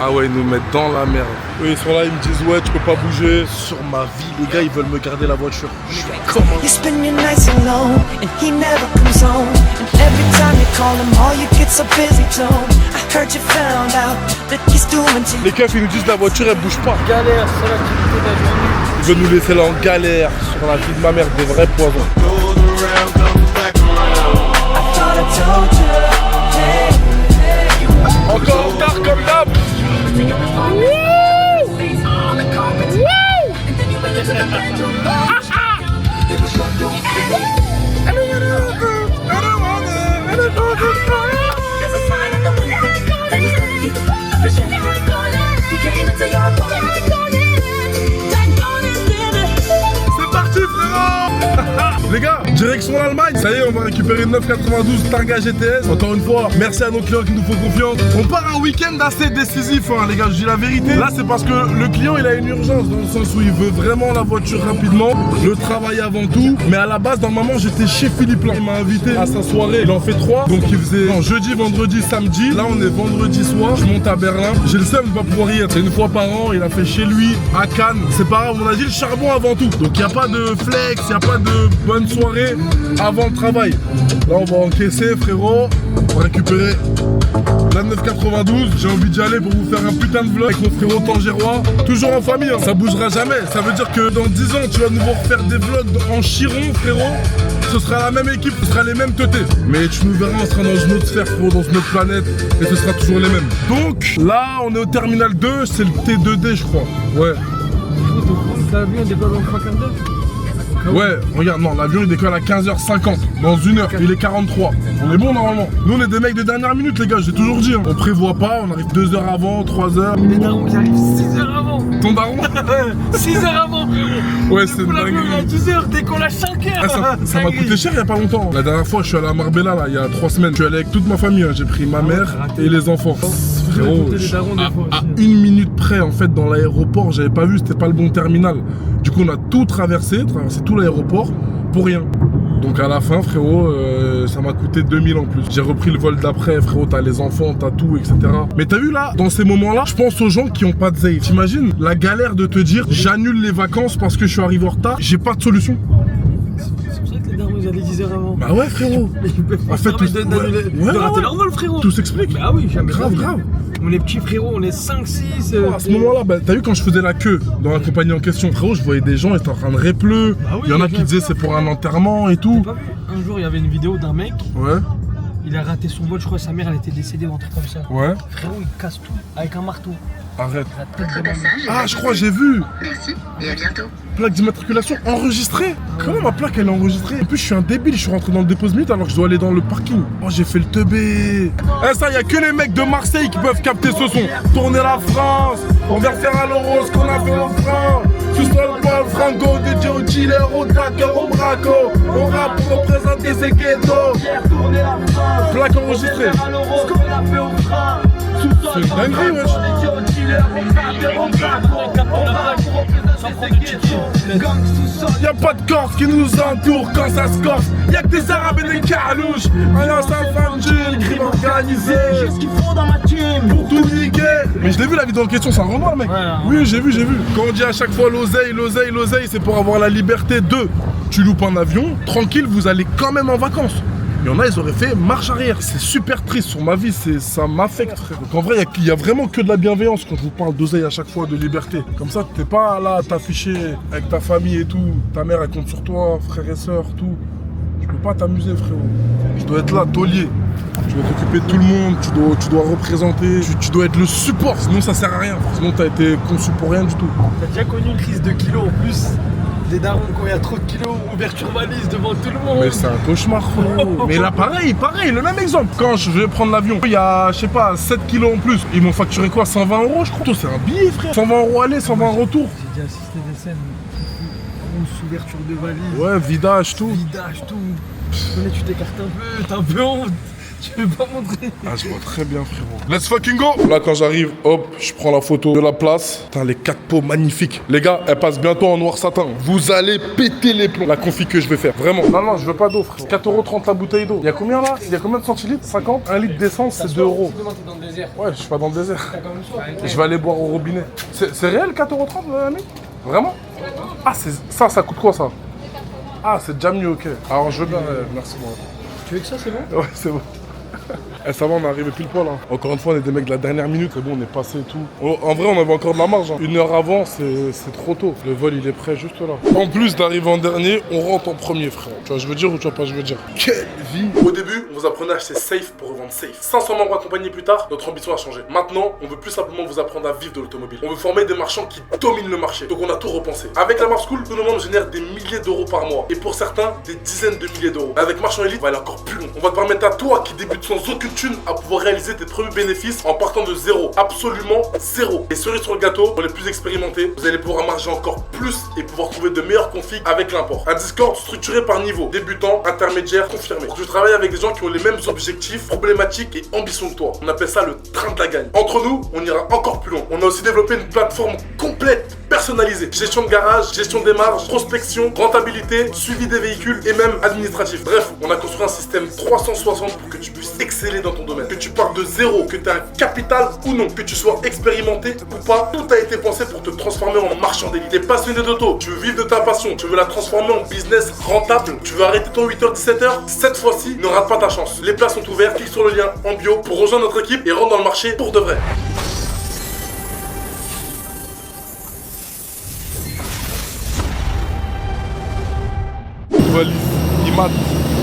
Ah ouais, ils nous mettent dans la merde. Eux, ils sont là, ils me disent ouais, tu peux pas bouger. Sur ma vie, les gars, ils veulent me garder la voiture. Je suis comment? You spend your nights alone, and he never comes home. And every time you call him, all you get's a busy tone. I heard you found out that he's doing to you. Les keufs, ils nous disent la voiture, elle bouge pas. Galère, c'est l'activité de la journée. Ils veulent nous laisser là en galère sur la vie de ma mère, des vrais poisons. I thought I told you, hey, hey. Encore en retard comme d'hab. C'est parti frérot. Les gars, direction l'Allemagne. Ça y est, on va récupérer une 992 Targa GTS. Encore une fois, merci à nos clients qui nous font confiance. On part un week-end assez décisif, hein, les gars, je dis la vérité. Là, c'est parce que le client, il a une urgence dans le sens où il veut vraiment la voiture rapidement, le travail avant tout. Mais à la base, normalement, j'étais chez Philippe Lang. Il m'a invité à sa soirée. Il en fait 3. Donc, il faisait jeudi, vendredi, samedi. Là, on est vendredi soir. Je monte à Berlin. J'ai le seum de pas pouvoir y être. C'est une fois par an. Il a fait chez lui, à Cannes. C'est pas grave, on a dit le charbon avant tout. Donc, il n'y a pas de flex, il n'y a pas de bonne soirée avant le travail. Là, on va encaisser, frérot. On va récupérer la 992. J'ai envie d'y aller pour vous faire un putain de vlog avec mon frérot Tangérois. Toujours en famille, hein. Ça bougera jamais. Ça veut dire que dans 10 ans, tu vas nous refaire des vlogs en chiron, frérot. Ce sera la même équipe, ce sera les mêmes teutés. Mais tu nous verras, on sera dans une autre sphère, frérot, dans une autre planète. Et ce sera toujours les mêmes. Donc, là, on est au terminal 2. C'est le T2D, je crois. Ouais. L'avion décolle en 3 quarts d'heure. Ouais, regarde, non, l'avion il décolle à 15h50, dans 1 heure, il est 43. On est bon normalement. Nous on est des mecs de dernière minute les gars, j'ai toujours dit. Hein. On prévoit pas, on arrive 2 heures avant, 3 heures. Les darons qui arrivent 6 heures avant. Ton daron 6 heures avant. Ouais, c'est Pour l'avion il est à dingue. 10 heures, décolle à 5 heures. Ah, ça m'a coûté cher il y a pas longtemps. La dernière fois je suis allé à Marbella là, il y a 3 semaines. Je suis allé avec toute ma famille, hein. J'ai pris ma mère et les enfants. Frérot, à 1 minute près en fait dans l'aéroport, j'avais pas vu, c'était pas le bon terminal. Du coup on a tout traversé tout l'aéroport pour rien. Donc à la fin frérot, ça m'a coûté 2000 en plus. J'ai repris le vol d'après frérot, t'as les enfants, t'as tout, etc. Mais t'as vu là, dans ces moments-là, je pense aux gens qui ont pas de zèle. T'imagines la galère de te dire j'annule les vacances parce que je suis arrivé en retard, j'ai pas de solution. C'est pour ça que les darons ils allaient 10 heures avant. Bah ouais frérot. En fait, tout de rater leur vol frérot. Tout s'explique. Bah oui, jamais. Grave, grave. On est petits frérots, on est 5-6. À ce moment-là, bah, t'as vu quand je faisais la queue dans la compagnie en question, frérot, je voyais des gens, ils étaient en train de répleu. Bah oui, il y en a les qui gens, disaient c'est pour un enterrement et tout. T'as pas vu? Un jour il y avait une vidéo d'un mec, Ouais, il a raté son vol, je crois sa mère elle était décédée ou un truc comme ça. ouais, Frérot il casse tout avec un marteau. arrête. La tête de ma mère. Ah, je crois, j'ai vu. Merci et à bientôt. Plaque d'immatriculation enregistrée. Comment ma plaque elle est enregistrée? En plus, je suis un débile, je suis rentré dans le dépôt minute alors que je dois aller dans le parking. Oh, j'ai fait le teubé. Eh, ça, y a que les mecs de Marseille qui peuvent capter ce son. Tourner la France, on va faire à l'euro ce qu'on a fait au franc. Tout seul, Paul Franco, dédié aux dealers, aux trackers, aux bracos. On rappe pour représenter ces ghettos. Plaque enregistrée. C'est une dinguerie, wesh. Y'a pas de Corse qui nous entoure quand ça se corse. Y'a que des Arabes et des Carouches. Rien sans femme, le crime organisé. Qu'est-ce qu'il faut dans ma team? Pour tout niquer. Mais je l'ai vu la vidéo en question, c'est un Renoir mec. Ouais, oui, j'ai vu. Quand on dit à chaque fois l'oseille, l'oseille, l'oseille, c'est pour avoir la liberté de. Tu loupes un avion, tranquille, vous allez quand même en vacances. Il y en a, ils auraient fait marche arrière. C'est super triste sur ma vie, ça m'affecte, frère. Donc en vrai, il y a vraiment que de la bienveillance quand je vous parle d'oseille à chaque fois, de liberté. Comme ça, t'es pas là à t'afficher avec ta famille et tout. Ta mère, elle compte sur toi, frères et sœurs, tout. Tu peux pas t'amuser, frérot. Tu dois être là, taulier. Tu dois t'occuper de tout le monde, tu dois représenter, tu dois être le support, sinon ça sert à rien. Sinon, t'as été conçu pour rien du tout. T'as déjà connu une crise de kilos en plus? Des darons quand il y a trop de kilos, ouverture valise devant tout le monde. Mais c'est un cauchemar, frérot. Mais là, pareil, le même exemple. Quand je vais prendre l'avion, il y a, je sais pas, 7 kilos en plus. Ils m'ont facturé quoi, 120 € je crois. C'est un billet, frère. 120 € aller, 120 retour. J'ai déjà assisté des scènes, grosse ouverture de valise, Ouais, vidage, tout. vidage, tout. Tu t'écartes un peu, t'as un peu honte. Tu veux pas montrer? Ah, je vois très bien, frérot. Let's fucking go! Là, quand j'arrive, hop, je prends la photo de la place. Putain, les 4 pots magnifiques. Les gars, elle passe bientôt en noir satin. Vous allez péter les plombs. La config que je vais faire. Vraiment. Non, je veux pas d'eau, frérot. 4,30 € la bouteille d'eau. Il y a combien là? Il y a combien de centilitres? 50? 1 litre d'essence, c'est 2 €. Dans le désert. Ouais, je suis pas dans le désert. Je vais aller boire au robinet. C'est réel, 4,30 € l'ami? Vraiment? Ah, ça coûte quoi ça? Ah, c'est déjà mieux, ok. Alors, je veux bien, merci, moi. Tu veux que ça, c'est bon? Ouais, c'est bon. Eh, ça va, on est arrivé pile poil. Hein. Encore une fois, on est des mecs de la dernière minute. C'est bon, on est passé et tout. En vrai, on avait encore de la marge. Hein. 1 heure avant, c'est trop tôt. Le vol, il est prêt juste là. En plus d'arriver en dernier, on rentre en premier, frère. Tu vois, je veux dire ou tu vois pas, je veux dire. Quelle vie! Au début, on vous apprenait à acheter safe pour revendre safe. 500 membres accompagnés plus tard, notre ambition a changé. Maintenant, on veut plus simplement vous apprendre à vivre de l'automobile. On veut former des marchands qui dominent le marché. Donc, on a tout repensé. Avec la March School, tout le monde génère des milliers d'euros par mois. Et pour certains, des dizaines de milliers d'euros. Avec Marchand Elite, on va aller encore plus loin. On va te permettre à toi qui débute sans aucune thune à pouvoir réaliser tes premiers bénéfices en partant de zéro. Absolument zéro. Et cerise sur le gâteau, pour les plus expérimentés, vous allez pouvoir marger encore plus et pouvoir trouver de meilleures configs avec l'import. Un Discord structuré par niveau, débutant, intermédiaire, confirmé. Je travaille avec des gens qui ont les mêmes objectifs, problématiques et ambitions que toi. On appelle ça le train de la gagne. Entre nous, on ira encore plus loin. On a aussi développé une plateforme complète, personnalisée. Gestion de garage, gestion des marges, prospection, rentabilité, suivi des véhicules et même administratif. Bref, on a construit un système 360 pour que tu puisses exceller dans ton domaine. Que tu partes de zéro, que tu aies un capital ou non, que tu sois expérimenté ou pas, tout a été pensé pour te transformer en marchand d'élite. T'es passionné d'auto, tu veux vivre de ta passion, tu veux la transformer en business rentable, tu veux arrêter ton 8h-17h, cette fois-ci, ne rate pas ta chance. Les places sont ouvertes, clique sur le lien en bio pour rejoindre notre équipe et rentre dans le marché pour de vrai. Valise, IMAT,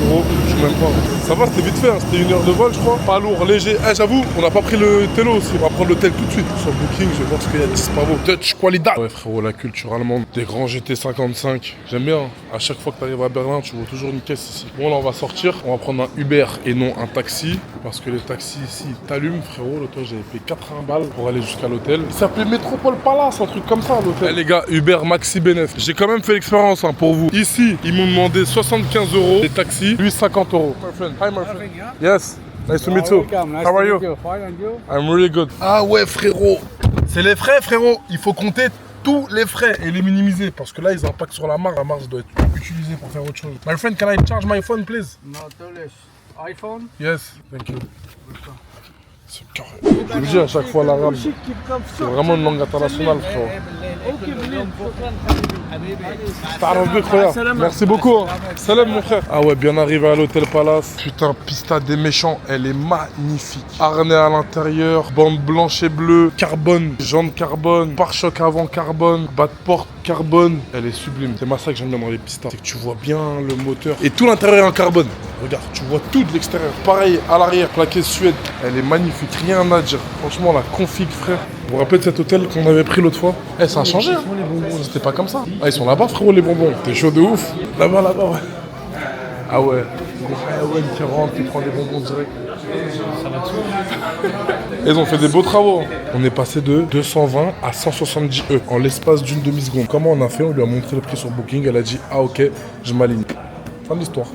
gros, je sais même pas. Ça va, c'était vite fait, hein. C'était 1 heure de vol, je crois. Pas lourd, léger. Eh, j'avoue, on n'a pas pris le télo aussi. On va prendre l'hôtel tout de suite. Sur Booking, je vais voir ce qu'il y a de dispo. Touch quality. Ouais, frérot, la culture allemande. Des grands GT55. J'aime bien. Hein. À chaque fois que tu arrives à Berlin, tu vois toujours une caisse ici. Bon, là, on va sortir. On va prendre un Uber et non un taxi. Parce que les taxis ici t'allument, frérot. L'autre, j'avais payé 80 balles pour aller jusqu'à l'hôtel. Il s'appelait Métropole Palace, un truc comme ça, l'hôtel. Eh, les gars, Uber Maxi Benef. J'ai quand même fait l'expérience hein, pour vous. Ici, ils m'ont demandé 75 €. Les taxis, lui 50 €. My friend. Hi, my friend. Yes. Nice to meet you. How are you? Fine, and you? I'm really good. Ah ouais, frérot. C'est les frais, frérot. Il faut compter tous les frais et les minimiser. Parce que là, ils impactent sur la marge. La marge doit être utilisée pour faire autre chose. My friend, can I charge my phone, please? Not less. iPhone? Yes. Thank you. C'est carré. Je vous dis à chaque fois l'arabe. C'est vraiment une langue internationale, frérot. T'as incroyable. Merci beaucoup. Hein. Salam mon frère. Ah ouais, bien arrivé à l'hôtel Palace. Putain, pista des méchants, elle est magnifique. Harnais à l'intérieur, bande blanche et bleue, carbone, jantes carbone, pare-choc avant carbone, bas de porte carbone. Elle est sublime. C'est moi ça que j'aime bien dans les pistas. C'est que tu vois bien le moteur. Et tout l'intérieur est en carbone. Regarde, tu vois tout de l'extérieur. Pareil, à l'arrière, plaqué Suède. Elle est magnifique. Rien à dire. Franchement, la config, frère. Vous vous rappelez de cet hôtel qu'on avait pris l'autre fois? Eh, ça a changé, hein. Les bonbons, c'était pas comme ça. Ah, ils sont là-bas, frérot, les bonbons. T'es chaud de ouf. Là-bas, ouais. Ah ouais. Ouais, qui rentre, qui prend des bonbons direct. Ça va tout. Ils ont fait des beaux travaux. On est passé de 220 à 170 € en l'espace d'une demi-seconde. Comment on a fait? On lui a montré le prix sur Booking. Elle a dit, ah ok, je m'aligne. Fin de l'histoire.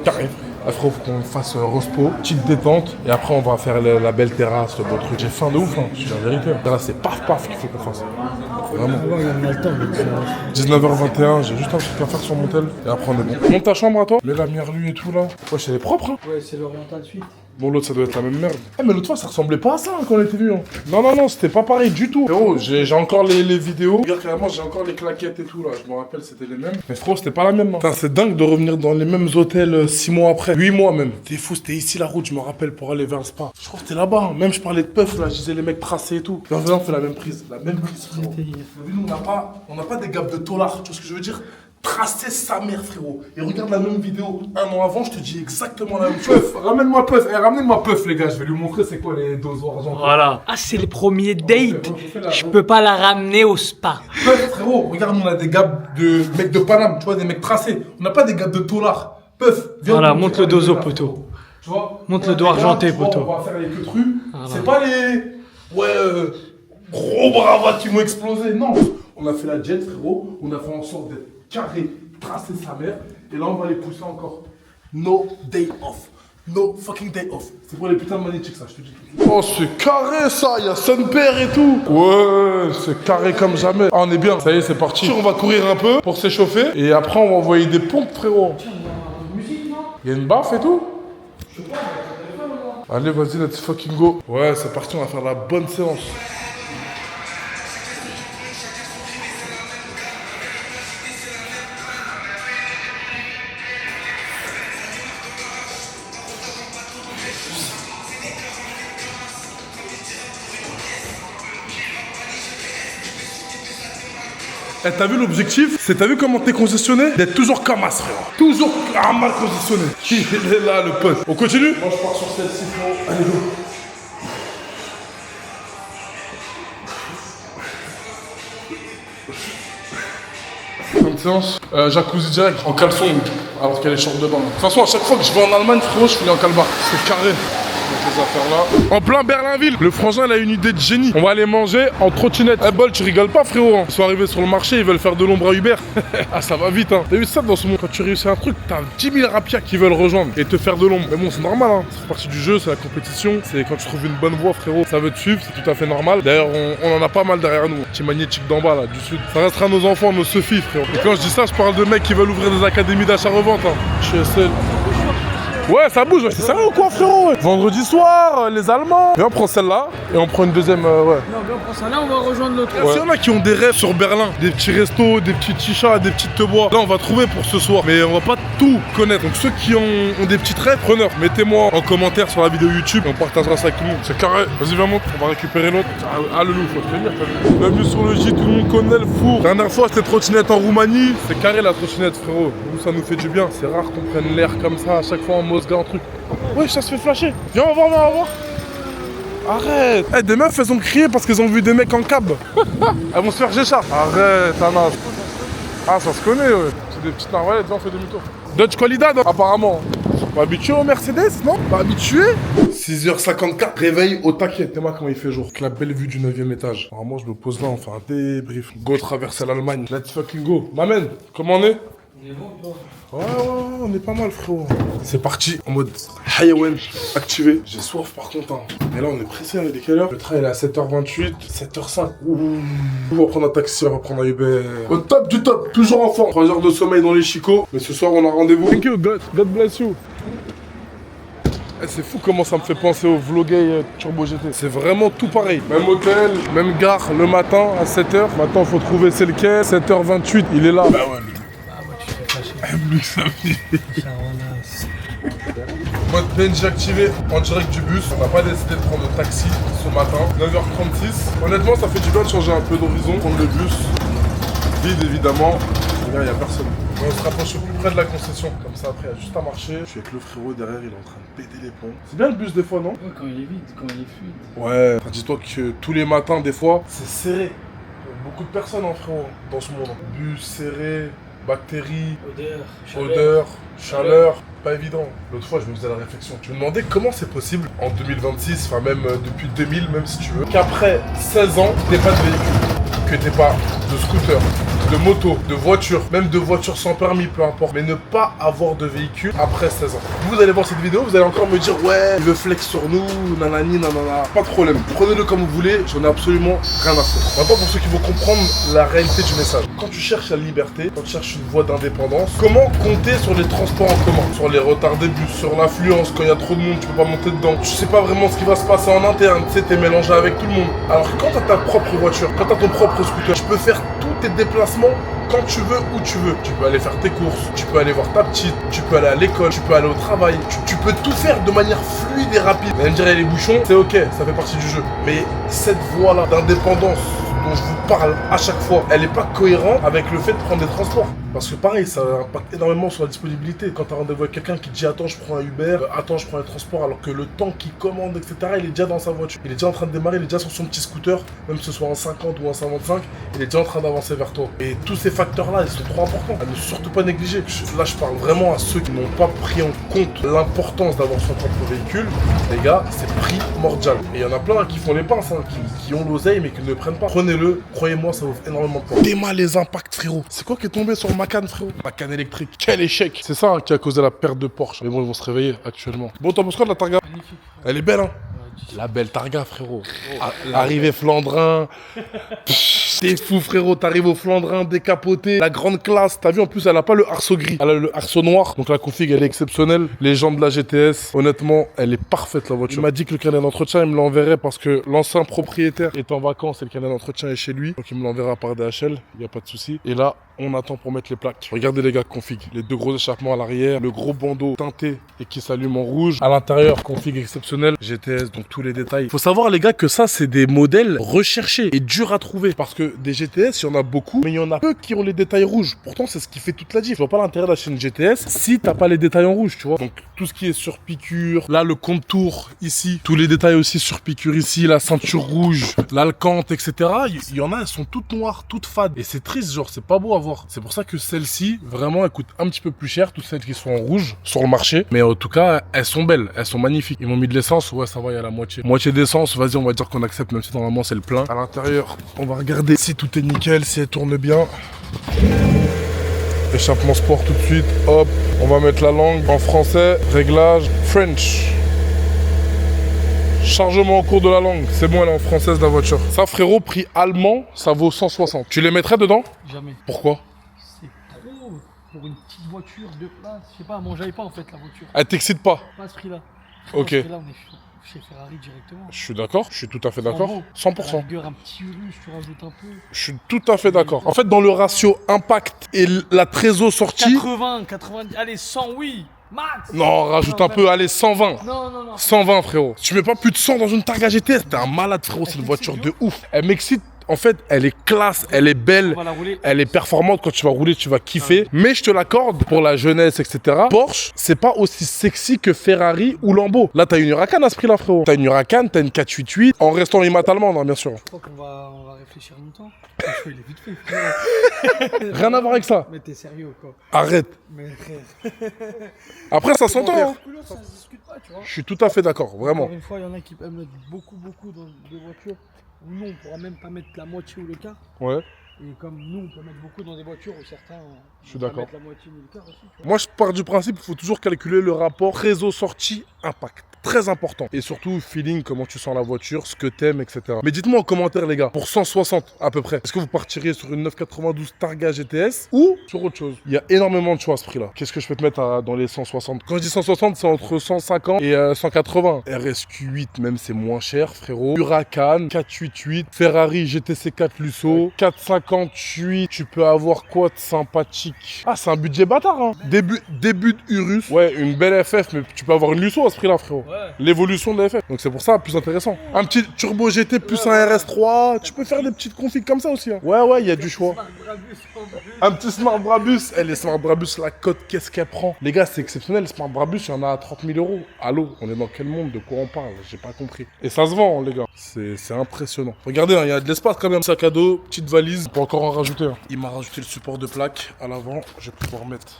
Carré. Après, il faut qu'on fasse respo, petite détente, et après, on va faire la belle terrasse, le beau truc. J'ai faim de ouf, hein, je suis la vérité. Là, c'est paf qu'il faut qu'on fasse. Vraiment. 19h21, j'ai juste un truc à faire sur mon tel, et après, on est bon. Monte ta chambre à toi, mets la lumière lui et tout là. Ouais, c'est propre, hein. Ouais, c'est l'oriental suite. Bon, l'autre, ça doit être la même merde. Eh, mais l'autre fois, ça ressemblait pas à ça hein, quand on était venu. Hein. Non, c'était pas pareil du tout. Frérot, j'ai encore les vidéos. Regarde, carrément, j'ai encore les claquettes et tout là. Je me rappelle, c'était les mêmes. Mais frérot, c'était pas la même. Hein. Putain, c'est dingue de revenir dans les mêmes hôtels 6 mois après. 8 mois même. T'es fou, c'était ici la route, je me rappelle, pour aller vers le spa. Je crois que c'était là-bas. Hein. Même je parlais de puff là, je disais les mecs tracés et tout. Là, on fait la même prise. La même prise, frérot. Nous, on n'a pas des gaps de tolard. Tu vois ce que je veux dire? Tracer sa mère, frérot. Et regarde la même vidéo 1 an avant, je te dis exactement la même chose. Puff, ramène-moi Puff. Eh, ramenez-moi Puff, les gars. Je vais lui montrer c'est quoi les doses argent. Voilà. Ah, c'est le premier date. Je peux pas la ramener au spa. Puff, frérot, regarde, on a des gaps de mecs de Paname, tu vois, des mecs tracés. On n'a pas des gaps de tolard. Puff, viens. Voilà, monte le dozo, poteau. Tu vois? Monte le dos argenté, poteau. On va faire les queues. C'est pas les. Ouais, gros bravats qui m'ont explosé. Non. On a fait la jet, frérot. On a fait en sorte d'être carré, tracer sa mère, et là on va les pousser encore. No day off. No fucking day off. C'est pour les putains de magnétiques, ça, je te dis. Oh, c'est carré, ça. Il y a son père et tout. Ouais, c'est carré comme jamais. Ah, on est bien. Ça y est, c'est parti. On va courir un peu pour s'échauffer. Et après, on va envoyer des pompes, frérot. Il y a une baffe et tout. Allez, vas-y, let's fucking go. Ouais, c'est parti, on va faire la bonne séance. Eh, t'as vu l'objectif? C'est, t'as vu comment t'es congestionné? D'être toujours Kamas, frère. Toujours mal congestionné. Il est là, le pote. On continue? Moi, je pars sur celle-ci, frérot. Allez, go. Bonne séance. Jacuzzi direct, en caleçon, alors qu'elle est short de bain. De toute façon, à chaque fois que je vais en Allemagne, frérot, je finis en calbar. C'est carré. Les affaires là. En plein Berlinville, le frangin il a une idée de génie. On va aller manger en trottinette. Eh Bol, tu rigoles pas, frérot, hein. Ils sont arrivés sur le marché, ils veulent faire de l'ombre à Uber. Ah, ça va vite, hein. T'as vu ça dans ce monde? Quand tu réussis un truc, t'as 10 000 rapias qui veulent rejoindre et te faire de l'ombre. Mais bon, c'est normal, hein. C'est partie du jeu, c'est la compétition. C'est quand tu trouves une bonne voie, frérot, ça veut te suivre, c'est tout à fait normal. D'ailleurs, on en a pas mal derrière nous. Petit magnétique d'en bas, là, du sud. Ça restera nos enfants, nos Sophie, frérot. Et quand je dis ça, je parle de mecs qui veulent ouvrir des académies d'achat-revente, hein. Je sais. Ouais, ça bouge, c'est sérieux ou quoi, frérot? Vendredi soir, les Allemands. Et on prend celle-là et on prend une deuxième, ouais. Non, mais on prend ça là, on va rejoindre l'autre. S'il y en a qui ont des rêves sur Berlin, des petits restos, des petits chichas, des petites te-bois, là on va trouver pour ce soir. Mais on va pas tout connaître. Donc ceux qui ont des petites rêves, preneurs, mettez-moi en commentaire sur la vidéo YouTube et on partagera ça avec tout le monde. C'est carré. Vas-y, viens, monte. On va récupérer l'autre. Ah, le loup, faut te venir. Bienvenue sur le J, tout le monde connaît le four. La dernière fois, c'était trottinette en Roumanie. C'est carré la trottinette, frérot. Nous, ça nous fait du bien. C'est rare qu'on prenne l'air comme ça à chaque fois en Mosga, un truc. Ouais, ça se fait flasher. Viens, on va voir, Arrête. Eh, des meufs, elles ont crié parce qu'elles ont vu des mecs en cab. Elles vont se faire gécha. Arrête, Anas. Ah, ça se connaît, ouais. C'est des petites narvalettes, viens, on fait demi-tour. Dodge Qualidad, apparemment. Pas habitué au Mercedes, non? Pas habitué? 6h54, réveil au taquet. T'es moi comment il fait jour. Avec la belle vue du 9ème étage. Alors moi, je me pose là, on fait un débrief. Go traverser l'Allemagne. Let's fucking go. M'amène, comment on est? Ouais, on est pas mal, frérot. C'est parti, en mode Hayawen activé. J'ai soif par contre, hein. Mais là, on est pressé, on est quelle heure? Le train, il est à 7h28, 7h05. Ouh. On va prendre un taxi, on va prendre un Uber. Au top du top, toujours en forme. 3 heures de sommeil dans les chicots. Mais ce soir, on a rendez-vous. Thank you, God bless you. Eh, c'est fou comment ça me fait penser au Vlogay Turbo GT. C'est vraiment tout pareil. Même hôtel, même gare le matin à 7h. Maintenant, faut trouver c'est lequel. 7h28, il est là. Bah ouais, Mode PNG activé en direct du bus. On n'a pas décidé de prendre le taxi ce matin. 9h36. Honnêtement, ça fait du bien de changer un peu d'horizon. Prendre le bus. Vide évidemment. Il n'y a personne. On se rapproche au plus près de la concession. Comme ça, après, il y a juste à marcher. Je suis avec le frérot derrière, il est en train de péter les plombs. C'est bien le bus des fois, non? Ouais, quand il est vide, quand il est fluide. Ouais. Enfin, dis-toi que tous les matins, des fois, c'est serré. Il y a beaucoup de personnes, hein, frérot, dans ce monde. Bus serré. Bactéries, odeur, chaleur, pas évident. L'autre fois, je me faisais la réflexion. Je me demandais comment c'est possible en 2026, enfin même depuis 2000, même si tu veux, qu'après 16 ans, t'aies pas de véhicule, que t'aies pas de scooter, de moto, de voiture, même de voiture sans permis, peu importe, mais ne pas avoir de véhicule après 16 ans. Vous allez voir cette vidéo, vous allez encore me dire ouais, il veut flex sur nous, nanani, nanana. Pas de problème, prenez-le comme vous voulez, j'en ai absolument rien à foutre. Maintenant, pour ceux qui vont comprendre la réalité du message. Quand tu cherches la liberté, quand tu cherches une voie d'indépendance, comment compter sur les transports en commun, sur les retards des bus, sur l'affluence, quand il y a trop de monde, tu peux pas monter dedans, tu sais pas vraiment ce qui va se passer en interne, tu sais, t'es mélangé avec tout le monde. Alors que quand t'as ta propre voiture, quand t'as ton propre scooter, tu peux faire tous tes déplacements quand tu veux, où tu veux. Tu peux aller faire tes courses, tu peux aller voir ta petite, tu peux aller à l'école, tu peux aller au travail, tu peux tout faire de manière fluide et rapide. Vous allez me dire, les bouchons, c'est ok, ça fait partie du jeu. Mais cette voie-là d'indépendance dont je vous parle à chaque fois, elle n'est pas cohérente avec le fait de prendre des transports. Parce que pareil, ça impacte énormément sur la disponibilité. Quand tu as rendez-vous avec quelqu'un qui te dit attends, je prends un Uber, attends, je prends un transport, alors que le temps qu'il commande, etc., il est déjà dans sa voiture. Il est déjà en train de démarrer, il est déjà sur son petit scooter, même que ce soit en 50 ou en 55, il est déjà en train d'avancer vers toi. Et tous ces facteurs-là, ils sont trop importants à ne surtout pas négliger. Là, je parle vraiment à ceux qui n'ont pas pris en compte l'importance d'avoir son propre véhicule. Les gars, c'est primordial. Et il y en a plein qui font les pinces, hein, qui ont l'oseille mais qui ne le prennent pas. Prenez-le, croyez-moi, ça ouvre énormément de portes. Déma les impacts, frérot. C'est quoi qui est tombé sur ma Macan, frérot. Macan électrique. Quel échec. C'est ça hein, qui a causé la perte de Porsche. Mais bon, ils vont se réveiller actuellement. Bon, t'en penses quoi de la Targa? Magnifique. Elle est belle, hein? La belle Targa, frérot. L'arrivée Flandrin. T'es fou, frérot. T'arrives au Flandrin décapoté. La grande classe. T'as vu, en plus, elle a pas le arceau gris. Elle a le arceau noir. Donc la config, elle est exceptionnelle. Les jambes de la GTS. Honnêtement, elle est parfaite, la voiture. Il m'a dit que le carnet d'entretien, il me l'enverrait parce que l'ancien propriétaire est en vacances et le carnet d'entretien est chez lui. Donc il me l'enverra par DHL. Il n'y a pas de souci. Et là, on attend pour mettre les plaques. Regardez les gars, config. Les deux gros échappements à l'arrière, le gros bandeau teinté et qui s'allume en rouge. À l'intérieur, config exceptionnel. GTS, donc tous les détails. Faut savoir les gars que ça, c'est des modèles recherchés et durs à trouver. Parce que des GTS, il y en a beaucoup, mais il y en a peu qui ont les détails rouges. Pourtant, c'est ce qui fait toute la diff. Je vois pas l'intérêt d'acheter une GTS si t'as pas les détails en rouge, tu vois. Donc tout ce qui est sur piqûre, là le contour ici, tous les détails aussi sur piqûre ici, la ceinture rouge, l'alcante, etc. Il y en a, elles sont toutes noires, toutes fades. Et c'est triste, genre, c'est pas beau à voir. C'est pour ça que celles-ci, vraiment, elles coûtent un petit peu plus cher, toutes celles qui sont en rouge sur le marché. Mais en tout cas, elles sont belles, elles sont magnifiques. Ils m'ont mis de l'essence, ouais, ça va, il y a la moitié. Moitié d'essence, vas-y, on va dire qu'on accepte, même si normalement c'est le plein. À l'intérieur, on va regarder si tout est nickel, si elle tourne bien. Échappement sport tout de suite, hop. On va mettre la langue en français, réglage French. Chargement en cours de la langue, c'est bon, elle est en française la voiture. Ça frérot, prix allemand, ça vaut 160. Tu les mettrais dedans? Jamais. Pourquoi? C'est trop pour une petite voiture de place. Je sais pas, moi j'avais pas en fait la voiture. Elle t'excite pas? Pas à ce prix-là. Ok. À ce prix-là, on est chez Ferrari directement. Je suis d'accord, je suis tout à fait d'accord. À la 100%. rigueur, un petit Urus, tu rajoutes un peu. Je suis tout à fait d'accord. En fait, dans le ratio impact et la trésor sortie... 80, 90, allez, 100, oui, max. Non, rajoute Non, un peu, allez, 120. Non, non, non. 120 frérot. Tu mets pas plus de 100 dans une Targa GTS, t'es un malade frérot, c'est une voiture de ouf. Elle m'excite, en fait, elle est classe, elle est belle, On va la rouler. elle est performante, quand tu vas rouler, tu vas kiffer. Mais je te l'accorde, pour la jeunesse, etc. Porsche, c'est pas aussi sexy que Ferrari ou Lambo. Là, t'as une Huracan à ce prix-là frérot. T'as une Huracan, t'as une 488, en restant IMAT allemande, hein, bien sûr. Je crois qu'on va réfléchir longtemps. Le choix, il est vite fait, frère. Rien à voir avec ça. Mais t'es sérieux ou quoi? Arrête. Mais frère. Après, ça s'entend, hein. Couleur, ça se discute pas, tu vois. Je suis tout à fait d'accord, vraiment. Encore une fois, il y en a qui peuvent mettre beaucoup dans des voitures où nous, on pourra même pas mettre la moitié ou le quart. Ouais. Et comme nous, on peut mettre beaucoup dans des voitures où certains Je suis vont pas d'accord. mettre la moitié ou le quart aussi. Tu vois. Moi, je pars du principe qu'il faut toujours calculer le rapport réseau-sortie impact. Très important. Et surtout, feeling, comment tu sens la voiture, ce que t'aimes, etc. Mais dites-moi en commentaire, les gars, pour 160 à peu près, est-ce que vous partiriez sur une 992 Targa GTS ou sur autre chose? Il y a énormément de choix à ce prix-là. Qu'est-ce que je peux te mettre dans les 160? Quand je dis 160, c'est entre 150 et 180. RSQ8, même, c'est moins cher, frérot. Huracan, 488, Ferrari GTC 4 Lusso, 458. Tu peux avoir quoi de sympathique? Ah, c'est un budget bâtard, hein. Début de Urus. Ouais, une belle FF, mais tu peux avoir une Lusso à ce prix-là, frérot. L'évolution de la FF. Donc c'est pour ça plus intéressant. Un petit Turbo GT plus un RS3. Tu peux faire des petites configs comme ça aussi. Hein. Ouais, il y a du choix. Un petit Smart Brabus. Les Smart Brabus, la cote, qu'est-ce qu'elle prend? Les gars, c'est exceptionnel. Smart Brabus, il y en a à 30 000 euros. Allô, on est dans quel monde? De quoi on parle? J'ai pas compris. Et ça se vend, les gars. C'est impressionnant. Regardez, il y a de l'espace quand même. Sac à dos, petite valise. On peut encore en rajouter. Hein. Il m'a rajouté le support de plaque à l'avant. Je vais pouvoir mettre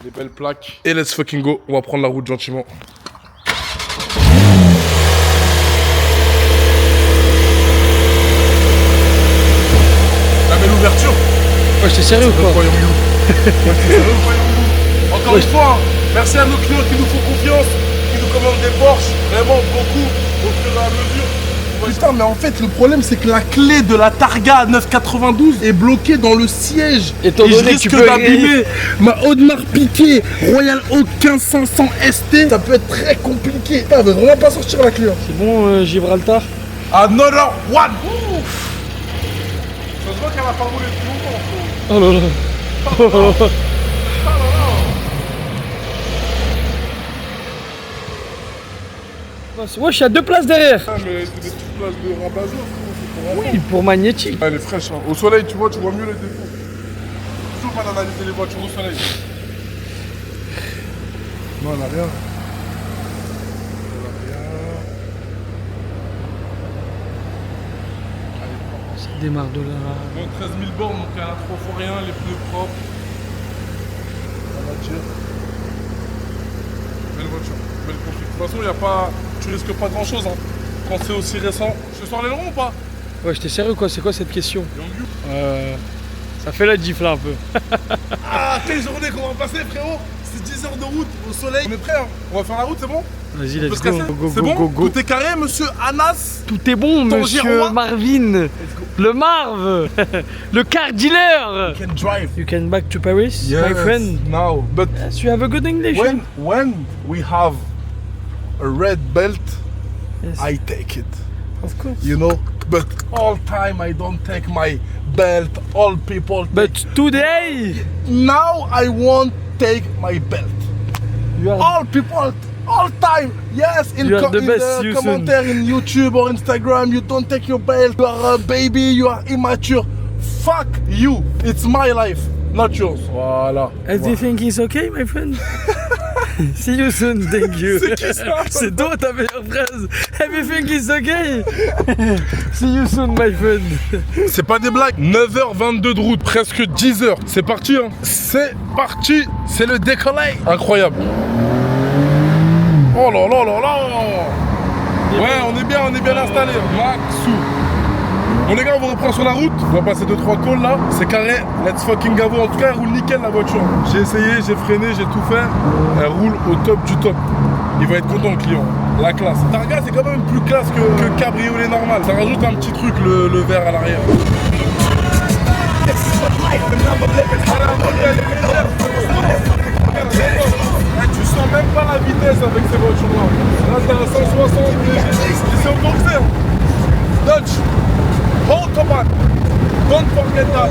les belles plaques. Et let's fucking go. On va prendre la route gentiment. L'ouverture. Ouais, j'étais sérieux ou quoi? Encore une fois, merci à nos clients qui nous font confiance, qui nous commandent des Porsche, vraiment beaucoup, au fur et à mesure. Putain, mais en fait, le problème, c'est que la clé de la Targa 992 est bloquée dans le siège. Étant et je donné que risque tu peux d'abîmer ma Audemars Piguet Royal Oak 1500 ST. Ça peut être très compliqué. Putain, elle veut vraiment pas sortir la clé. Hein. C'est bon, Gibraltar? Another one. Ça se voit qu'elle a pas roulé depuis longtemps. Oh là là. Oh là là. Moi, je suis à 2 places derrière. Ah, mais c'est des petites places de rabat-jour, c'est pour Oui, pour magnétique. elle est fraîche. Hein. Au soleil, tu vois mieux les défauts. Toujours pas d'analyser les voitures au soleil. Non, elle a rien. Ça démarre de là. Bon, 13 000 bornes, donc elle a 3 fois rien, les pneus propres. La voiture. Belle voiture, belle config. De toute façon, y a pas... tu risques pas grand chose. Hein. Quand c'est aussi récent. Je te sors les longs ou pas? Ouais, j'étais sérieux quoi, c'est quoi cette question? Young You. Ça fait la gifle un peu. Ah, quelle journée qu'on va passer, frérot. C'est 10 heures de route au soleil. On est prêts, hein. On va faire la route, c'est bon? Vas-y, On peut let's se go. casser? Go, C'est go, bon? go, go. Tout est carré, monsieur Anas? Tout est bon, Ton monsieur Giroir. Marvin. Le Marv. Le car dealer. Can drive. You can back to Paris, my friend. Now, but Yes, you have a good English. when we have a red belt, Yes. I take it. Of course. You know, but all time I don't take my belt. All people. But today, Now I won't take my belt. you are All people, all time. Yes, in, You are the in best, the you commentaire in YouTube or Instagram, you don't take your belt. You are a baby. You are immature. Fuck you. It's my life, not yours. Voilà. Everything is okay, my friend? See you soon, thank you. C'est qui ça? C'est toi ta meilleure phrase. Everything is okay. See you soon, my friend. C'est pas des blagues. 9h22 de route, presque 10h. C'est parti, hein. C'est parti. C'est le décollage. Incroyable. Oh là là là là. Ouais, on est bien installé. Maxou. Bon les gars, on va reprendre sur la route. On va passer 2-3 calls là. C'est carré. Let's fucking go. En tout cas, elle roule nickel la voiture. J'ai essayé, j'ai freiné, j'ai tout fait. Elle roule au top du top. Il va être content le client. La classe. Targa, c'est quand même plus classe que cabriolet normal. Ça rajoute un petit truc, le verre à l'arrière. Tu sens même pas la vitesse avec ces voitures-là. Là, t'es à 160 c'est au boxer. Dodge. Hold come on. Don't forget that.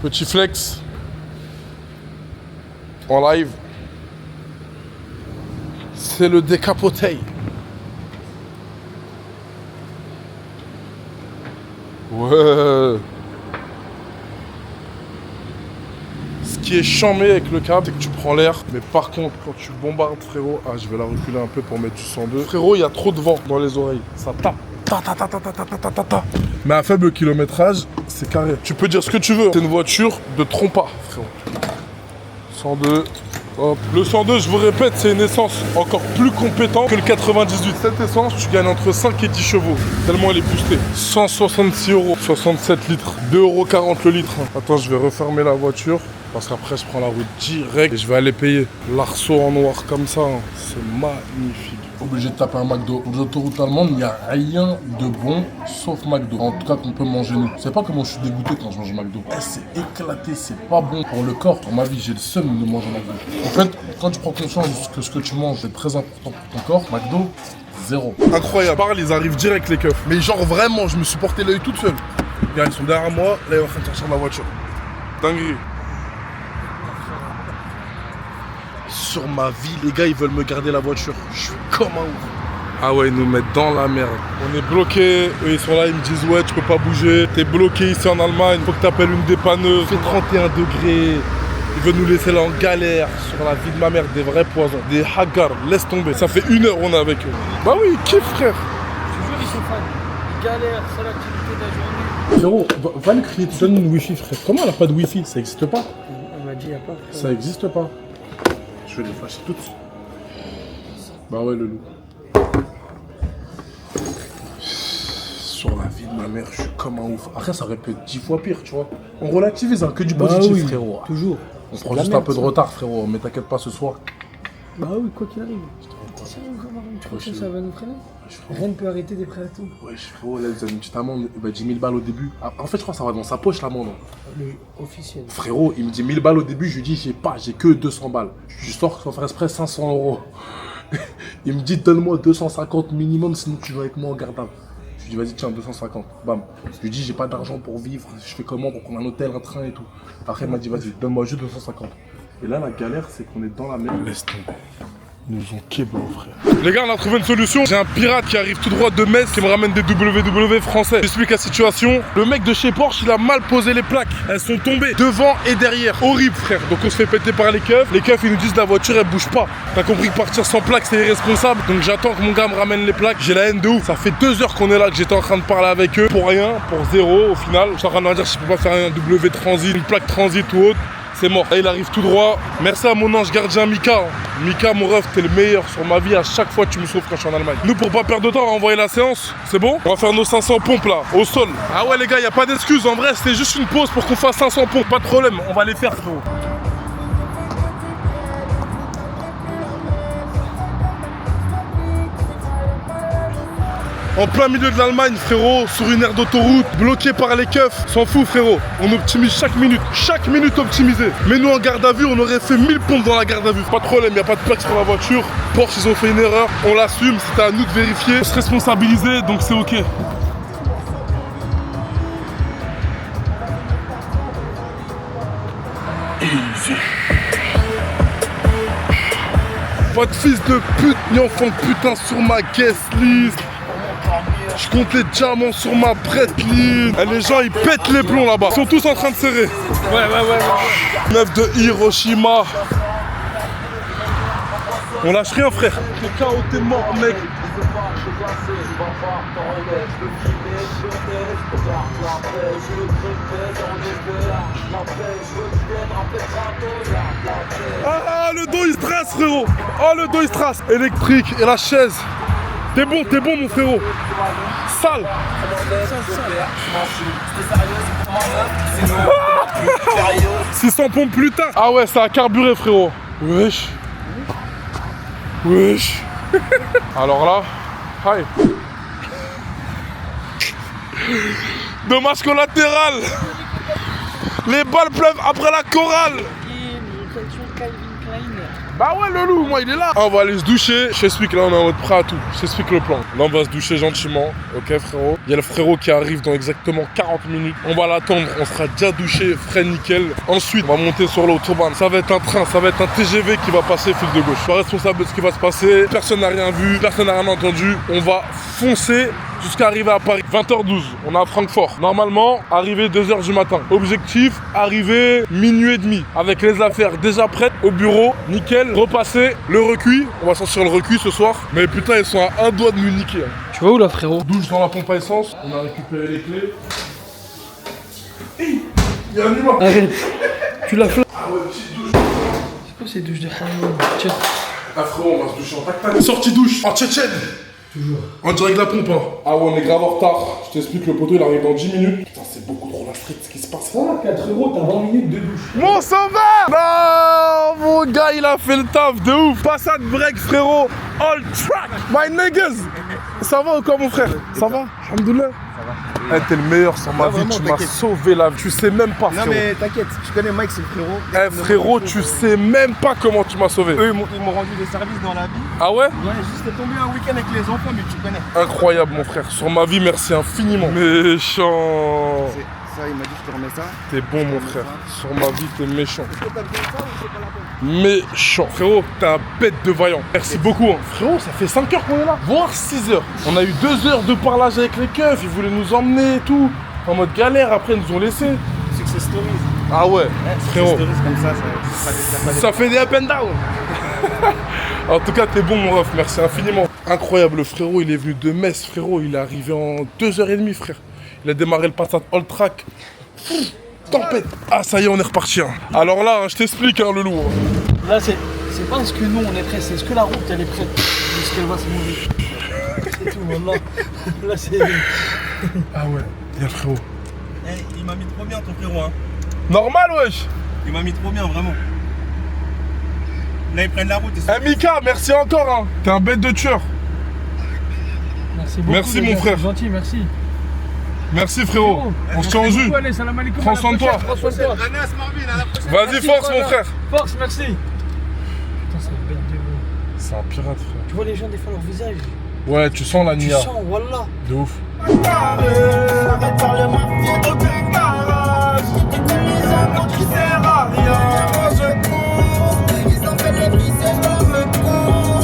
Petit flex en live, c'est le décapoté. Ouais. Ce qui est chambé avec le câble, c'est que tu prends l'air. Mais par contre, quand tu bombardes, frérot, ah, je vais la reculer un peu pour mettre du 102. Frérot, il y a trop de vent dans les oreilles. Ça tape. Mais à faible kilométrage, c'est carré. Tu peux dire ce que tu veux. C'est une voiture de trompa, frérot. 102. Hop. Le 102, je vous répète, c'est une essence encore plus compétente que le 98. Cette essence, tu gagnes entre 5 et 10 chevaux. Tellement elle est boostée. 166 €, 67 litres. 2,40 € le litre. Attends, je vais refermer la voiture. Parce qu'après, je prends la route direct et je vais aller payer. L'arceau en noir comme ça, hein. C'est magnifique. Obligé de taper un McDo. Aux autoroutes allemandes, il n'y a rien de bon sauf McDo. En tout cas, qu'on peut manger nous. C'est pas comment je suis dégoûté quand je mange McDo. C'est éclaté, c'est pas bon pour le corps. Dans ma vie, j'ai le seum de manger McDo. En fait, quand tu prends conscience que ce que tu manges est très important pour ton corps, McDo, zéro. Incroyable. Parle, ils arrivent direct les keufs. Mais genre vraiment, je me suis porté l'œil toute seule. Regarde, ils sont derrière moi. Là, ils sont en train de sortir de la voiture. Dinguerie. Sur ma vie, les gars, ils veulent me garder la voiture. Je suis comme un ouf. Ah ouais, ils nous mettent dans la merde. On est bloqué. Eux, ils sont là, ils me disent ouais, tu peux pas bouger. T'es bloqué ici en Allemagne. Faut que t'appelles une dépanneuse. Il fait 31 degrés. Ils veulent nous laisser là en galère. Sur la vie de ma mère, des vrais poisons. Des haggars. Laisse tomber. Ça fait 1 heure on est avec eux. Bah oui, kiffe, frère. Toujours ils sont fans. Ils galèrent, c'est l'activité de la journée. Frérot, va le crier. Tu donnes une wifi, frère. Comment elle a pas de wifi? Ça existe pas. Elle m'a dit, il n'y a pas. Ça existe pas. Je vais les fâcher toutes. Bah ouais, le loup. Sur la vie de ma mère, je suis comme un ouf. Après, ça aurait pu être 10 fois pire, tu vois. On relativise, hein, que du positif, frérot. Toujours. On prend juste un peu de retard, frérot. Mais t'inquiète pas, ce soir. Bah oui, quoi qu'il arrive. Tu crois que ça va nous freiner? Rien ne peut arrêter des prêts à tout. Ouais, frérot, là, ils ont une petite amende. Bah, 10 000 balles au début. Ah, en fait, je crois que ça va dans sa poche, l'amende. Le officiel. Frérot, il me dit 1000 balles au début. Je lui dis, j'ai que 200 balles. Je sors sans faire exprès 500 €. Il me dit, donne-moi 250 minimum, sinon tu vas avec moi en garde à vue. Je lui dis, vas-y, tiens, 250. Bam. Je lui dis, j'ai pas d'argent pour vivre. Je fais comment pour prendre un hôtel, un train et tout. Après, il m'a dit, vas-y, donne-moi juste 250. Et là, la galère, c'est qu'on est dans la merde. Laisse tomber. Ils nous ont keblo, frère. Les gars, on a trouvé une solution. J'ai un pirate qui arrive tout droit de Metz qui me ramène des WW français. J'explique la situation. Le mec de chez Porsche, il a mal posé les plaques. Elles sont tombées devant et derrière. Horrible, frère. Donc on se fait péter par les keufs. Les keufs, ils nous disent la voiture, elle bouge pas. T'as compris que partir sans plaque, c'est irresponsable. Donc j'attends que mon gars me ramène les plaques. J'ai la haine de ouf. Ça fait 2 heures qu'on est là, que j'étais en train de parler avec eux. Pour rien, pour zéro au final. Je suis en train de leur dire que je peux pas faire un W transit, une plaque transit ou autre. C'est mort. Là, il arrive tout droit. Merci à mon ange gardien Mika. Mika, mon ref, t'es le meilleur sur ma vie. À chaque fois, tu me sauves quand je suis en Allemagne. Nous, pour pas perdre de temps, on va envoyer la séance. C'est bon? On va faire nos 500 pompes là, au sol. Ah ouais, les gars, y a pas d'excuse. En vrai, c'était juste une pause pour qu'on fasse 500 pompes. Pas de problème. On va les faire, frérot. En plein milieu de l'Allemagne, frérot, sur une aire d'autoroute, bloqué par les keufs. S'en fout, frérot. On optimise chaque minute optimisée. Mais nous, en garde à vue, on aurait fait 1000 pompes dans la garde à vue. Pas de problème, y a pas de plaque sur la voiture. Porsche, ils ont fait une erreur. On l'assume, c'était à nous de vérifier. On se responsabiliser, donc c'est ok. Easy. Pas de fils de pute, ni enfant de putain sur ma guest list. Je compte les diamants sur ma prête ligne. Et les gens ils pètent les plombs là-bas. Ils sont tous en train de serrer. Ouais. Meuf de Hiroshima. On lâche rien, frère. Le chaos, t'es mort, mec. Ah, le dos il se trace, frérot. Oh, le dos il se trace. Électrique et la chaise. T'es bon, mon frérot. Sale. 600 pompes plus tard. Ah ouais, ça a carburé, frérot. Wesh. Alors là, hi. Dommage collatéral. Les balles pleuvent après la chorale. Bah ouais, le loup, moi il est là. On va aller se doucher. Je t'explique, là on est en mode prêt à tout. Je t'explique le plan. Là on va se doucher gentiment. Ok, frérot. Il y a le frérot qui arrive dans exactement 40 minutes. On va l'attendre. On sera déjà douché, frais nickel. Ensuite, on va monter sur l'autobahn. Ça va être un train, ça va être un TGV qui va passer fil de gauche. Je suis pas responsable de ce qui va se passer. Personne n'a rien vu, personne n'a rien entendu. On va foncer jusqu'à arriver à Paris. 20h12, on est à Francfort. Normalement, arriver 2h du matin. Objectif, arriver minuit et demi. Avec les affaires déjà prêtes au bureau. Nickel. Repasser le recuit. On va sortir le recuit ce soir. Mais putain, ils sont à un doigt de nous niquer. Tu vas où là, frérot? Douche dans la pompe à essence. On a récupéré les clés. Il y a un humain. Arrête. Tu l'as fait. Ah ouais, petite douche. C'est quoi ces douches de Halloween? Tiens. Ah frérot, on va se doucher en tac-tac. Sortie douche en tchétchène. Toujours. En direct de la pompe, hein. Ah ouais, on est grave en retard. Je t'explique, le poteau il arrive dans 10 minutes. Putain, c'est beaucoup trop la street, ce qui se passe. Ah, 4 €, t'as 20 minutes de douche. Mon sauveur! Non, mon gars, il a fait le taf de ouf. Passade break, frérot. All track. My niggas. Ça va ou quoi, mon frère? Ça va? Alhamdoulilah. Ça va. T'es le meilleur sur ma vie. Tu m'as sauvé la vie. Tu sais même pas, frérot. Non mais t'inquiète, tu connais Mike, c'est le frérot. Eh frérot, tu sais même pas comment tu m'as sauvé. Eux, ils m'ont rendu des services dans la vie. Ah ouais? Ouais, j'étais tombé un week-end avec les enfants, mais tu connais. Incroyable, mon frère. Sur ma vie, merci infiniment. Méchant. Ça, il m'a dit, je te remets ça. T'es bon, mon frère. Sur ma vie, t'es méchant. Méchant. Frérot, t'es un bête de vaillant. Merci beaucoup. Hein. Frérot, ça fait 5 heures qu'on est là. Voire 6 heures. On a eu 2 heures de parlage avec les keufs. Ils voulaient nous emmener et tout. En mode galère. Après, ils nous ont laissés. Success stories. Ah ouais, frérot. Success stories comme ça, Ça fait des up and down. En tout cas, t'es bon, mon ref. Merci infiniment. Incroyable, le frérot. Il est venu de Metz, frérot. Il est arrivé en 2h30, frère. Il a démarré le Passat All Track. Tempête. Ah, ça y est, on est reparti. Hein. Alors là, hein, je t'explique, hein, le loup. Là, c'est pas ce que nous on est prêts, c'est ce que la route elle est prête. Ce qu'elle va se mourir. C'est tout, voilà. Là, c'est. Ah ouais, y'a le frérot. Hey, il m'a mis trop bien, ton frérot. Hein. Normal, wesh. Il m'a mis trop bien, vraiment. Là, ils prennent la route. Eh, Mika, merci encore. Hein. T'es un bête de tueur. Merci beaucoup. Merci, mon frère. C'est gentil, merci. Merci, frérot. On se tient en jus. Allez, salam alaikum. Prends soin de toi. Vas-y, force, mon frère. Force, merci. Putain, c'est une bête de vous. C'est un pirate, frère. Tu vois les gens des fois leur visage. Ouais, tu sens la Tu nia. sens, voilà. De ouf. Ils ont fait les fils et je me cours.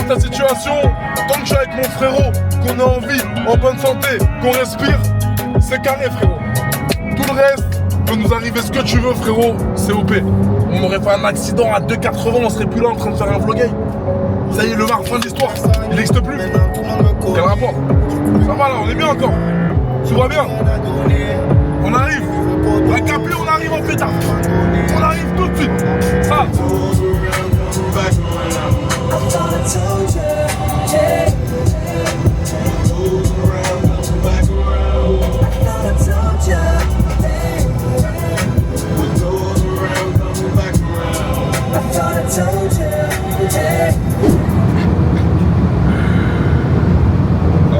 ta situation, tant que je suis avec mon frérot, qu'on est en vie, en bonne santé, qu'on respire, c'est carré frérot. Tout le reste peut nous arriver ce que tu veux frérot, c'est OP. On aurait fait un accident à 2,80, on serait plus là en train de faire un vlog. Ça y est, le Mar, fin de l'histoire, il n'existe plus. Quel rapport? Ça va là, on est bien encore. Tout va bien. On arrive. La Capri, on arrive en pétard. On arrive tout de suite. Ça. I thought I told you, yeah. I thought I told you, yeah. I thought I told you, yeah.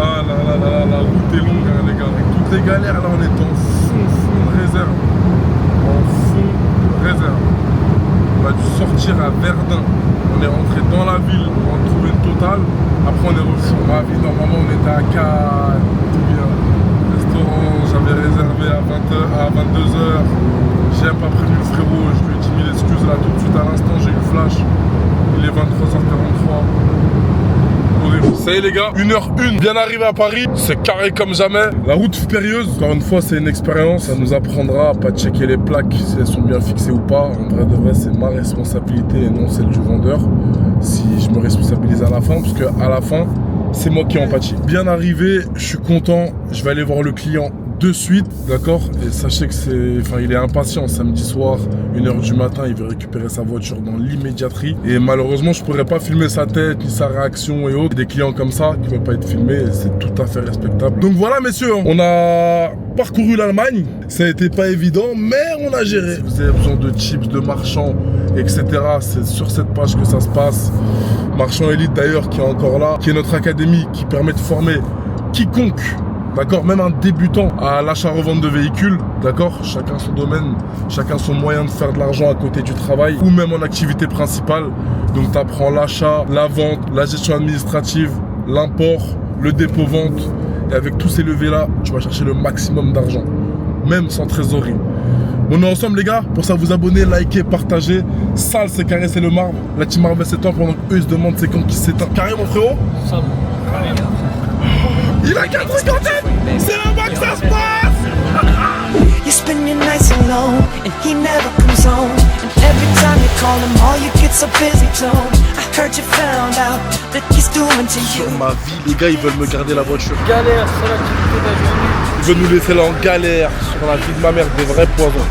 Ah là là là là, la route est longue hein, les gars. Avec toutes les galères là, on est en fond de réserve. En fond de réserve. On a dû sortir à Verdun. On est rentré dans la ville pour en trouver une totale. Après on est revenu sur ma vie. Normalement on était à 4. Restaurant, j'avais réservé à 22h. J'ai même pas prévenu le frérot. Je lui ai dit 1000 excuses là tout de suite à l'instant. J'ai eu le flash. Il est 23h43. Ça y est les gars, 1h01, bien arrivé à Paris, c'est carré comme jamais. La route fut périlleuse, encore une fois c'est une expérience, ça nous apprendra à pas checker les plaques si elles sont bien fixées ou pas. En vrai de vrai c'est ma responsabilité et non celle du vendeur. Si je me responsabilise à la fin, parce que à la fin c'est moi qui en pâtis. Bien arrivé, je suis content, je vais aller voir le client de suite, d'accord? Et sachez que il est impatient. Samedi soir, 1h du matin, il veut récupérer sa voiture dans l'immédiaterie. Et malheureusement, je pourrais pas filmer sa tête, ni sa réaction et autres. Des clients comme ça qui veulent pas être filmés, c'est tout à fait respectable. Donc voilà, messieurs, on a parcouru l'Allemagne. Ça a été pas évident, mais on a géré. Si vous avez besoin de chips, de marchands, etc., c'est sur cette page que ça se passe. Marchand Élite d'ailleurs, qui est encore là, qui est notre académie, qui permet de former quiconque. D'accord, même un débutant à l'achat-revente de véhicules, d'accord, chacun son domaine, chacun son moyen de faire de l'argent à côté du travail ou même en activité principale. Donc tu apprends l'achat, la vente, la gestion administrative, l'import, le dépôt-vente. Et avec tous ces levées-là, tu vas chercher le maximum d'argent, même sans trésorerie. On est ensemble les gars, pour ça vous abonner, liker, partager. Sale, c'est carré, c'est le marbre. La team Marvel s'éteint pendant qu'eux ils se demandent c'est quand qui s'éteint. Carré mon frérot. Ça va. Il a 4,50. C'est là-bas que ça se passe. You spend your nights alone, and he never comes home. And every time you call him, all you get's a busy tone. I heard you found out that he's doing to you. Sur ma vie, les gars, ils veulent me garder la voiture. Galère, c'est l'activité de la journée. Ils veulent nous laisser là en galère. Sur la vie de ma mère, des vrais poisons.